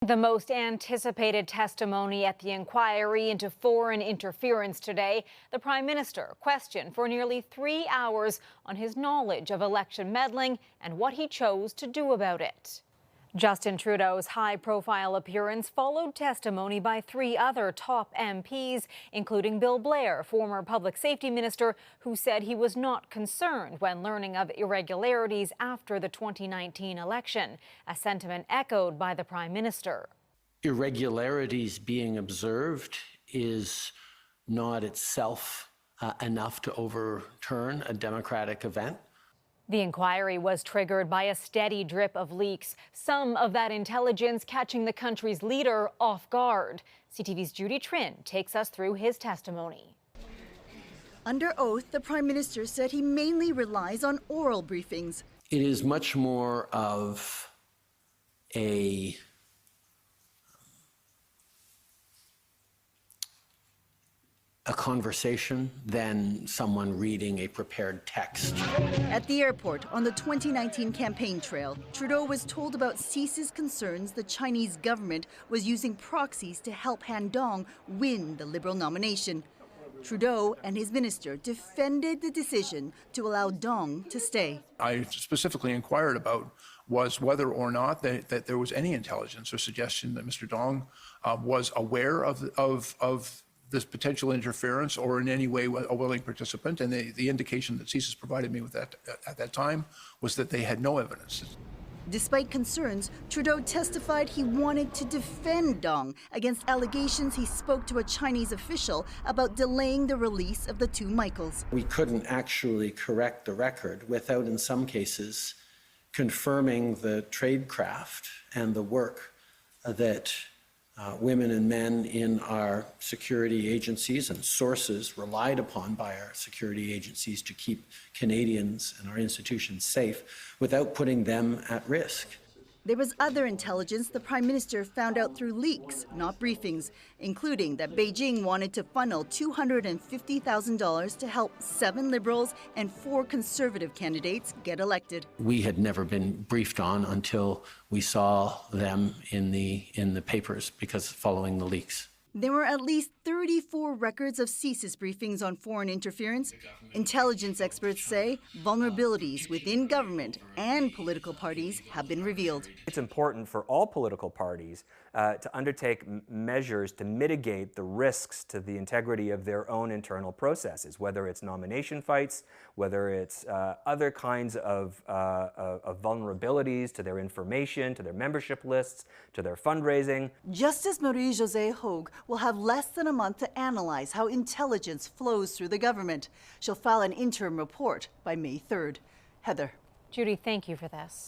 The most anticipated testimony at the inquiry into foreign interference today, the Prime Minister questioned for nearly 3 hours on his knowledge of election meddling and what he chose to do about it. Justin Trudeau's high-profile appearance followed testimony by 3 other top MPs, including Bill Blair, former Public Safety Minister, who said he was not concerned when learning of irregularities after the 2019 election, a sentiment echoed by the Prime Minister. Irregularities being observed is not itself enough to overturn a democratic event. The inquiry was triggered by a steady drip of leaks, some of that intelligence catching the country's leader off guard. CTV's Judy Trinh takes us through his testimony. Under oath, the Prime Minister said he mainly relies on oral briefings. It is much more of a conversation than someone reading a prepared text. At the airport on the 2019 campaign trail, Trudeau was told about CSIS's concerns the Chinese government was using proxies to help Han Dong win the Liberal nomination. Trudeau and his minister defended the decision to allow Dong to stay. I specifically inquired about was whether or not that there was any intelligence or suggestion that Mr. Dong was aware of this potential interference or in any way a willing participant, and the indication that CSIS provided me with that at that time was that they had no evidence. Despite concerns, Trudeau testified he wanted to defend Dong against allegations he spoke to a Chinese official about delaying the release of the 2 Michaels. We couldn't actually correct the record without, in some cases, confirming the tradecraft and the work that women and men in our security agencies and sources relied upon by our security agencies to keep Canadians and our institutions safe without putting them at risk. There was other intelligence the Prime Minister found out through leaks, not briefings, including that Beijing wanted to funnel $250,000 to help 7 Liberals and 4 Conservative candidates get elected. We had never been briefed on until we saw them in the papers because following the leaks. There were at least 34 records of CSIS briefings on foreign interference. Intelligence experts say vulnerabilities within government and political parties have been revealed. It's important for all political parties to undertake measures to mitigate the risks to the integrity of their own internal processes, whether it's nomination fights, whether it's other kinds of vulnerabilities to their information, to their membership lists, to their fundraising. Justice Marie-Josée Hogue will have less than a month to analyze how intelligence flows through the government. She'll file an interim report by May 3rd. Heather. Judy, thank you for this.